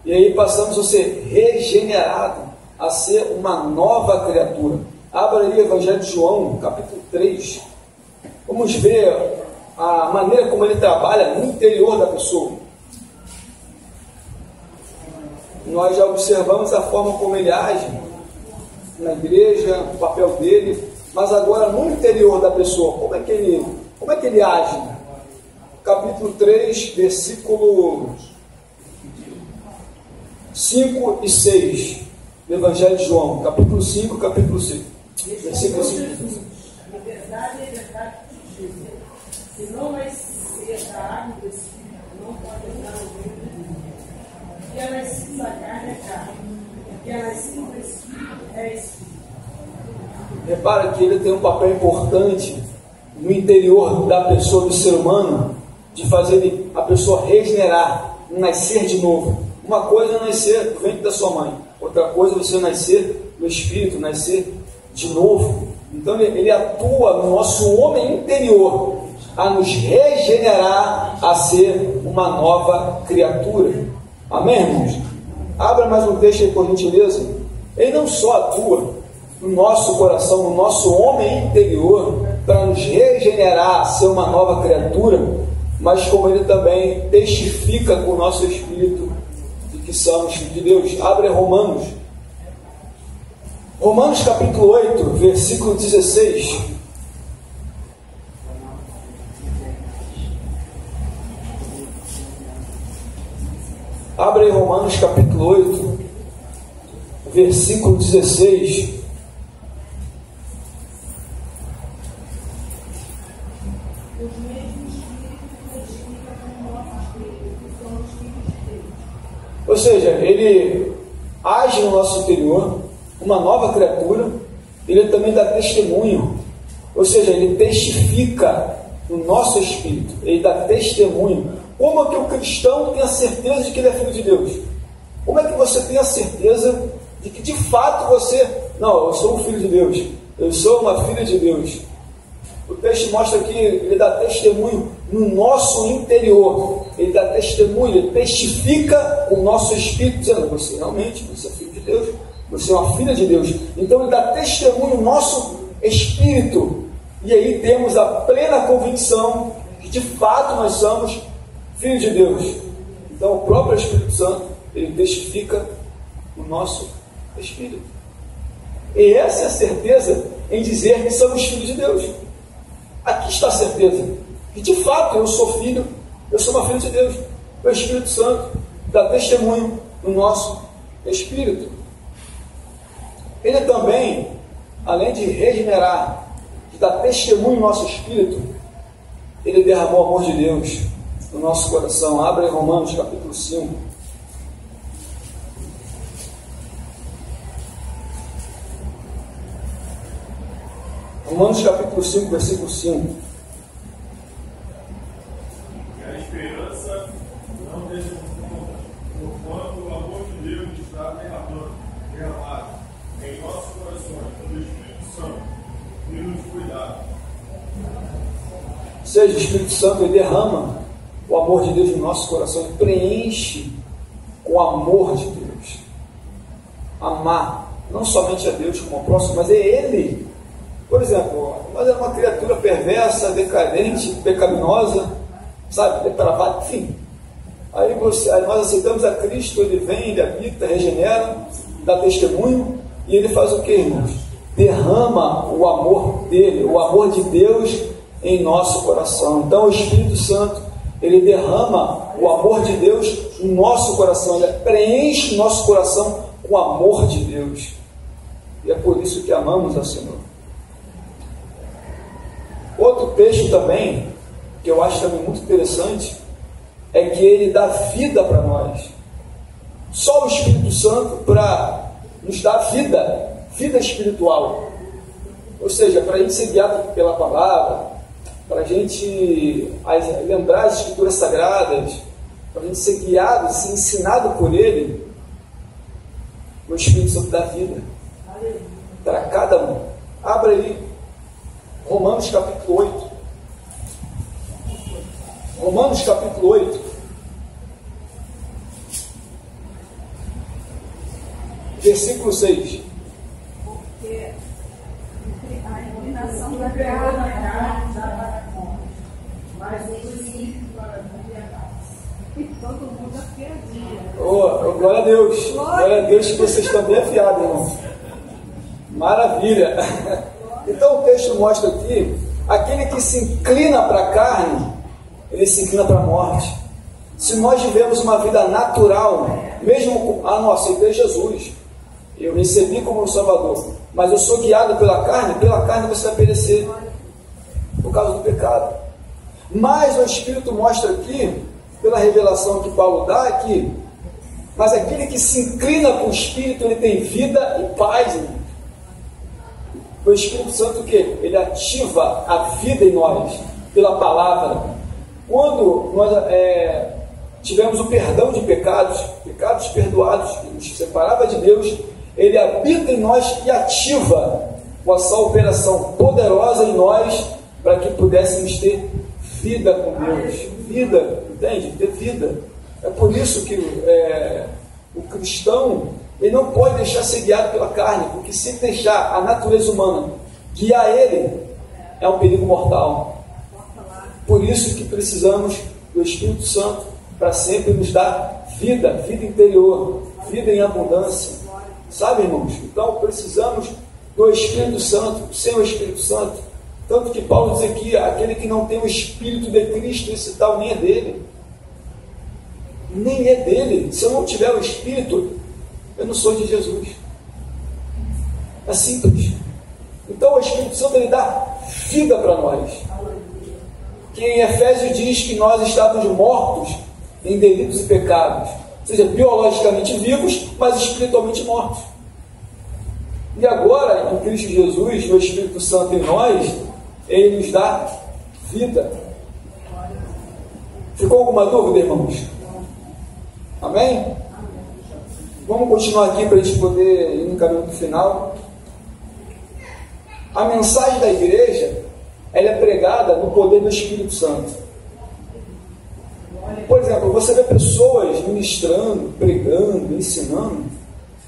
e aí passamos a ser regenerados, a ser uma nova criatura. Abra aí o Evangelho de João, capítulo 3. Vamos ver a maneira como ele trabalha no interior da pessoa. Nós já observamos a forma como ele age na igreja, o papel dele, mas agora no interior da pessoa, como é que ele age? Capítulo 3, versículo 5 e 6 do Evangelho de João, capítulo 5, capítulo 6, versículo 5. É verdade, Se não nascer da água do Espírito, não pode entrar no reino de Deus. O que é nascido da carne é carne. O que é nascido do Espírito é Espírito. Repara que ele tem um papel importante no interior da pessoa, do ser humano, de fazer a pessoa regenerar, nascer de novo. Uma coisa é nascer do ventre da sua mãe, outra coisa é você nascer do Espírito, nascer de novo. Então ele atua no nosso homem interior, a nos regenerar, a ser uma nova criatura. Amém, irmãos? Abra mais um texto aí, por gentileza. Ele não só atua no nosso coração, no nosso homem interior, para nos regenerar, a ser uma nova criatura, mas como ele também testifica com o nosso espírito de que somos filhos de Deus. Abre Romanos. Romanos capítulo 8, versículo 16. Abre Romanos capítulo 8, versículo 16. Ou seja, ele age no nosso interior, uma nova criatura, ele também dá testemunho, ou seja, ele testifica no nosso espírito, ele dá testemunho. Como é que o cristão tem a certeza de que ele é filho de Deus? Como é que você tem a certeza de que de fato você, não, eu sou um filho de Deus, eu sou uma filha de Deus? O texto mostra que ele dá testemunho no nosso interior, ele dá testemunho, ele testifica o nosso espírito, dizendo, você realmente, você é filho de Deus, você é uma filha de Deus. Então ele dá testemunho no nosso espírito, e aí temos a plena convicção que de fato nós somos filhos de Deus. Então o próprio Espírito Santo, ele testifica o nosso espírito. E essa é a certeza em dizer que somos filhos de Deus. Aqui está a certeza que de fato eu sou filho, eu sou uma filha de Deus. O Espírito Santo dá testemunho no nosso espírito. Ele também, além de regenerar, de dar testemunho no nosso espírito, ele derramou o amor de Deus no nosso coração. Abre Romanos capítulo 5. Romanos capítulo 5, versículo 5. A esperança não desenvolve, porquanto o amor de Deus está derramado em nossos corações pelo Espírito Santo e nos cuidado. Ou seja, o Espírito Santo ele derrama o amor de Deus no nosso coração, ele preenche com o amor de Deus. Amar não somente a Deus como ao próximo, mas é Ele. Por exemplo, nós éramos uma criatura perversa, decadente, pecaminosa, sabe, depravada, enfim. Aí nós aceitamos a Cristo, Ele vem, Ele habita, regenera, dá testemunho, e Ele faz o que, irmãos? Derrama o amor dEle, o amor de Deus em nosso coração. Então o Espírito Santo, ele derrama o amor de Deus no nosso coração, ele preenche o nosso coração com o amor de Deus. E é por isso que amamos ao Senhor. Outro texto também, que eu acho também muito interessante, é que ele dá vida para nós. Só o Espírito Santo para nos dar vida espiritual. Ou seja, para a gente ser guiado pela palavra, para a gente lembrar as Escrituras Sagradas, para a gente ser guiado, ser ensinado por Ele, o Espírito Santo dá vida para cada um. Abra aí Romanos capítulo 8. Romanos capítulo 8. Versículo 6. Porque a inclinação da carne dá para a morte, mas o espírito para a vida. E todo mundo afiadinho. Oh, glória a Deus. Glória a Deus que vocês estão bem afiados, irmãos. Maravilha. Então o texto mostra aqui, aquele que se inclina para a carne, ele se inclina para a morte. Se nós vivemos uma vida natural, mesmo não aceitei Jesus, eu recebi como Salvador, mas eu sou guiado pela carne você vai perecer. por causa do pecado. Mas o Espírito mostra aqui, pela revelação que Paulo dá aqui, mas aquele que se inclina para o Espírito, ele tem vida e paz, irmão. O Espírito Santo o quê? Ele ativa a vida em nós, pela palavra. Quando nós tivemos o perdão de pecados perdoados, que nos separava de Deus, ele habita em nós e ativa essa operação poderosa em nós, para que pudéssemos ter vida com Deus. Vida, entende? Ter vida. É por isso que o cristão, ele não pode deixar ser guiado pela carne, porque se deixar a natureza humana guiar ele, é um perigo mortal. Por isso que precisamos do Espírito Santo para sempre nos dar vida, vida interior, vida em abundância. Sabe, irmãos? Então precisamos do Espírito Santo. Sem o Espírito Santo, tanto que Paulo diz aqui, aquele que não tem o Espírito de Cristo, esse tal nem é dele. Nem é dele. Se eu não tiver o Espírito, eu não sou de Jesus. É simples. Então o Espírito Santo, ele dá vida para nós. Que em Efésios diz que nós estávamos mortos em delitos e pecados. Ou seja, biologicamente vivos, mas espiritualmente mortos. E agora, em Cristo Jesus, o Espírito Santo em nós, ele nos dá vida. Ficou alguma dúvida, irmãos? Amém? Vamos continuar aqui para a gente poder ir no caminho do final. A mensagem da igreja, ela é pregada no poder do Espírito Santo. Por exemplo, você vê pessoas ministrando, pregando, ensinando.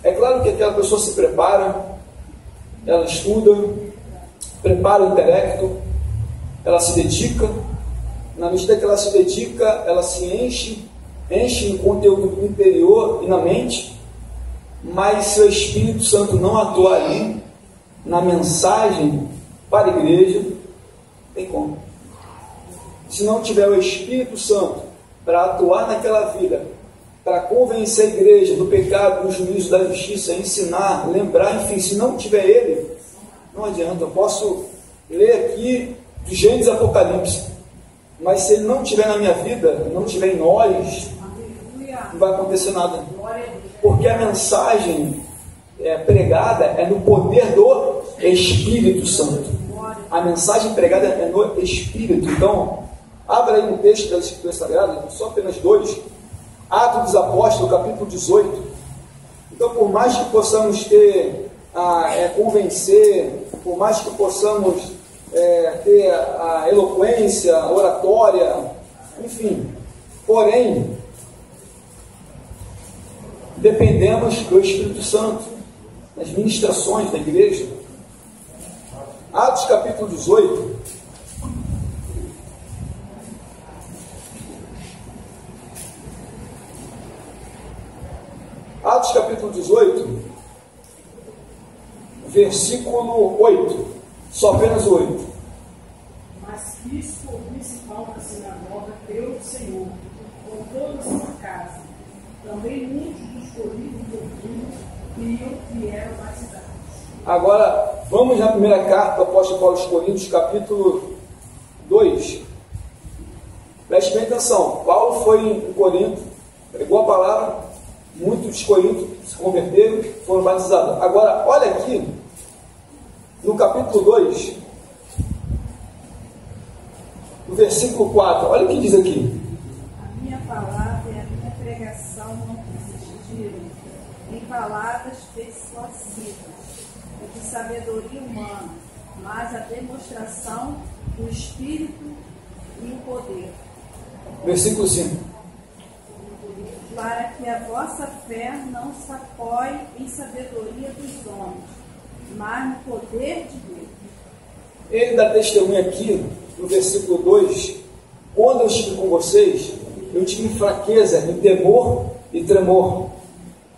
É claro que aquela pessoa se prepara, ela estuda, prepara o intelecto, ela se dedica. Na medida que ela se dedica, ela se enche em conteúdo interior e na mente. Mas se o Espírito Santo não atua ali, na mensagem para a igreja, tem como. Se não tiver o Espírito Santo para atuar naquela vida, para convencer a igreja do pecado, do juízo, da justiça, ensinar, lembrar, enfim, se não tiver ele, não adianta. Eu posso ler aqui de Gênesis e Apocalipse, mas se ele não estiver na minha vida, não estiver em nós, não vai acontecer nada. Porque a mensagem pregada é no poder do Espírito Santo. A mensagem pregada é no Espírito. Então, abra aí um texto das Escrituras Sagradas, só apenas 2. Atos dos Apóstolos, capítulo 18. Então, por mais que possamos ter convencer, por mais que possamos ter a eloquência, a oratória, enfim, porém, dependemos do Espírito Santo, nas ministrações da igreja. Atos capítulo 18. Atos capítulo 18, versículo 8, só apenas o 8. Mas Cristo, o principal da sinagoga, creu no Senhor, com toda a sua casa. Também muitos dos coríntios ouviram e vieram batizados. Agora, vamos na primeira carta do apóstolo Paulo aos Coríntios, capítulo 2. Preste bem atenção. Paulo foi em Corinto, pregou a palavra, muitos dos coríntios se converteram, foram batizados. Agora, olha aqui, no capítulo 2, no versículo 4, olha o que diz aqui. A minha palavra e a minha pregação não consistiram em palavras persuasivas, de sabedoria humana, mas a demonstração do Espírito e o poder. Versículo 5. Para que a vossa fé não se apoie em sabedoria dos homens, mas no poder de Deus. Ele dá testemunho aqui, no versículo 2, quando eu estive com vocês, eu tive fraqueza em temor e tremor.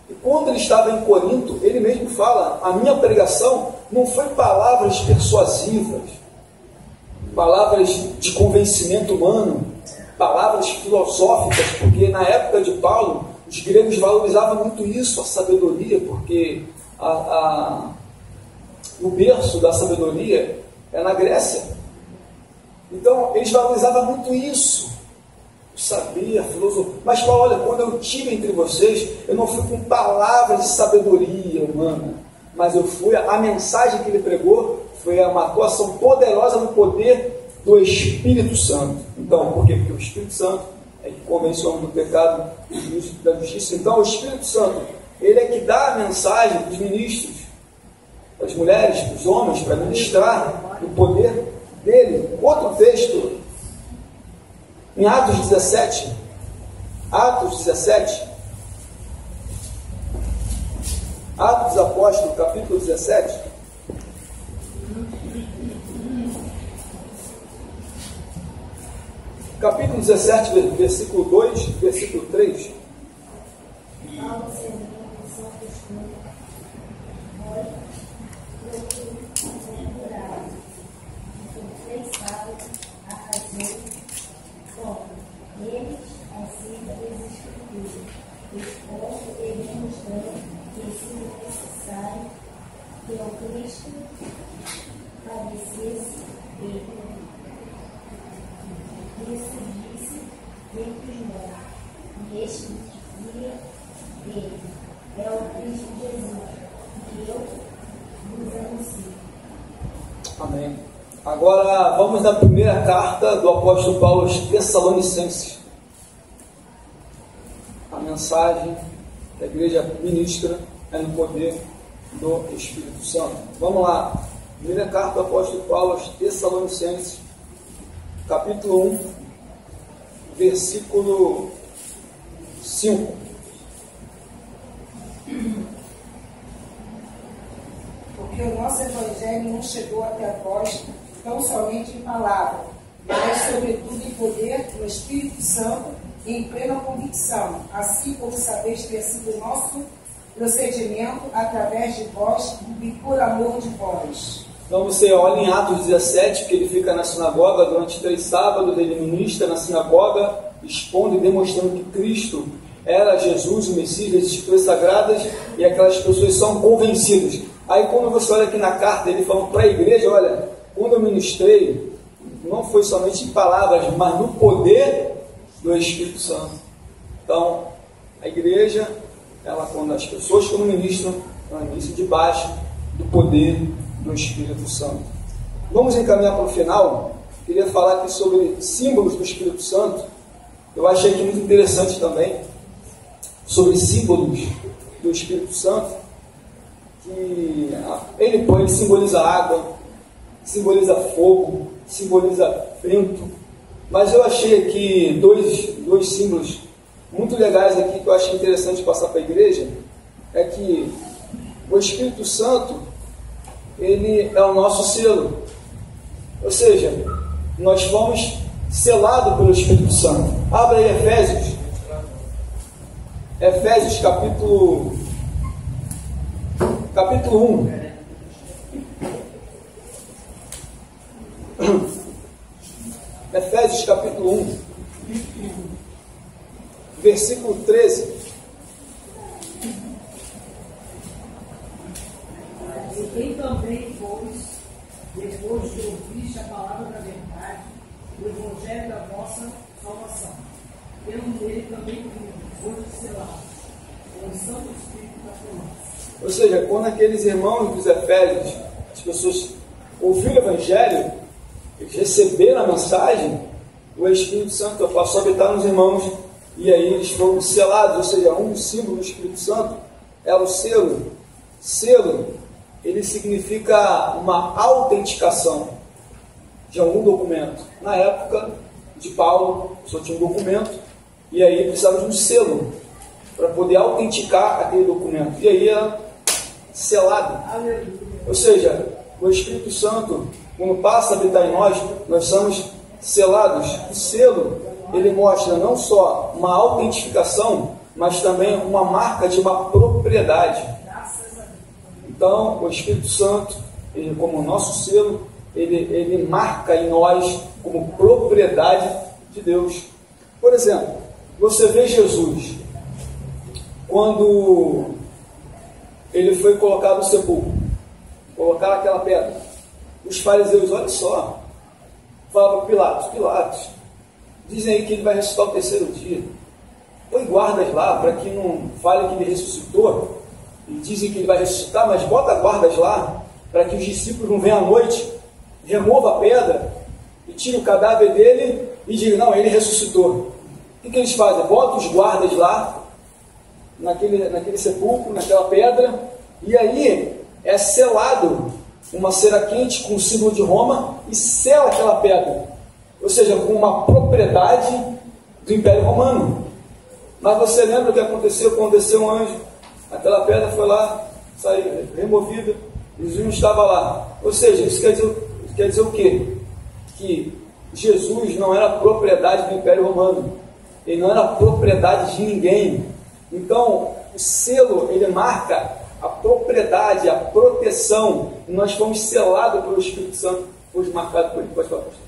E quando ele estava em Corinto, ele mesmo fala, a minha pregação não foi palavras persuasivas, palavras de convencimento humano, palavras filosóficas, porque na época de Paulo, os gregos valorizavam muito isso, a sabedoria, porque o berço da sabedoria é na Grécia. Então, eles valorizavam muito isso. Sabia, filosofia. Mas Paulo, olha, quando eu estive entre vocês, eu não fui com palavras de sabedoria humana, mas eu fui, a mensagem que ele pregou foi uma atuação poderosa no poder do Espírito Santo. Então, por quê? Porque o Espírito Santo é que convence o homem do pecado e da justiça. Então, o Espírito Santo, ele é que dá a mensagem para os ministros, para as mulheres, para os homens, para ministrar o poder dele. Outro texto, em Atos 17, Atos dos Apóstolos, capítulo 17, capítulo 17, versículo 2, versículo 3. Que o Cristo padecesse dele. Ressurgisse dentre os mortos, e este dia dele é o Cristo Jesus, que eu vos anuncio. Amém. Agora vamos na primeira carta do apóstolo Paulo aos Tessalonicenses. A mensagem que a igreja ministra é no poder do Espírito Santo. Vamos lá. Primeira carta do apóstolo Paulo aos Tessalonicenses, capítulo 1, versículo 5. Porque o nosso evangelho não chegou até vós tão somente em palavra, mas sobretudo em poder do Espírito Santo e em plena convicção, assim como sabeis ter sido o nosso procedimento através de vós e por amor de vós. Então você olha em Atos 17, que ele fica na sinagoga durante 3 sábados, ele ministra na sinagoga, expondo e demonstrando que Cristo era Jesus, o Messias, das Escrituras Sagradas, e aquelas pessoas são convencidas. Aí quando você olha aqui na carta, ele falando para a igreja, olha, quando eu ministrei, não foi somente em palavras, mas no poder do Espírito Santo. Então, a igreja, ela, quando as pessoas quando ministram, ela ministra debaixo do poder do Espírito Santo. Vamos encaminhar para o final. Queria falar aqui sobre símbolos do Espírito Santo. Eu achei aqui muito interessante também sobre símbolos do Espírito Santo, que ele simboliza água, simboliza fogo, simboliza vento, mas eu achei aqui dois símbolos muito legais aqui que eu acho interessante passar para a igreja. É que o Espírito Santo, ele é o nosso selo, ou seja, nós fomos selados pelo Espírito Santo. Abra aí Efésios capítulo 1. Efésios capítulo 1, versículo 13. E quem também, pois, depois de ouviste a palavra da verdade, o evangelho da vossa salvação, pelo nele também foste selados, com o Santo Espírito da promessa. Ou seja, quando aqueles irmãos dos Efésios, as pessoas ouviram o evangelho, eles receberam a mensagem, o Espírito Santo passou a habitar nos irmãos, e aí eles foram selados. Ou seja, um dos símbolos do Espírito Santo é o selo. Selo, ele significa uma autenticação de algum documento. Na época de Paulo, só tinha um documento, e aí precisava de um selo para poder autenticar aquele documento. E aí era selado. Ou seja, o Espírito Santo, quando passa a habitar em nós, nós somos selados. O selo, ele mostra não só uma autentificação, mas também uma marca de uma propriedade. Então, o Espírito Santo, ele, como nosso selo, ele marca em nós como propriedade de Deus. Por exemplo, você vê Jesus, quando ele foi colocado no sepulcro, colocaram aquela pedra. Os fariseus, olha só, fala para Pilatos: Pilatos, dizem aí que ele vai ressuscitar o terceiro dia. Põe guardas lá para que não falem que ele ressuscitou. E dizem que ele vai ressuscitar, mas bota guardas lá para que os discípulos não venham à noite, remova a pedra e tire o cadáver dele e diga: não, ele ressuscitou. O que eles fazem? Botam os guardas lá naquele sepulcro, naquela pedra, e aí é selado uma cera quente com o símbolo de Roma e sela aquela pedra, ou seja, com uma propriedade do Império Romano. Mas você lembra o que aconteceu quando desceu um anjo? Aquela pedra foi lá, saiu removida, Jesus não estava lá. Ou seja, isso quer dizer o quê? Que Jesus não era propriedade do Império Romano, ele não era propriedade de ninguém. Então, o selo, ele marca a propriedade, a proteção, e nós fomos selados pelo Espírito Santo, fomos marcados por ele. Pode falar, pastor.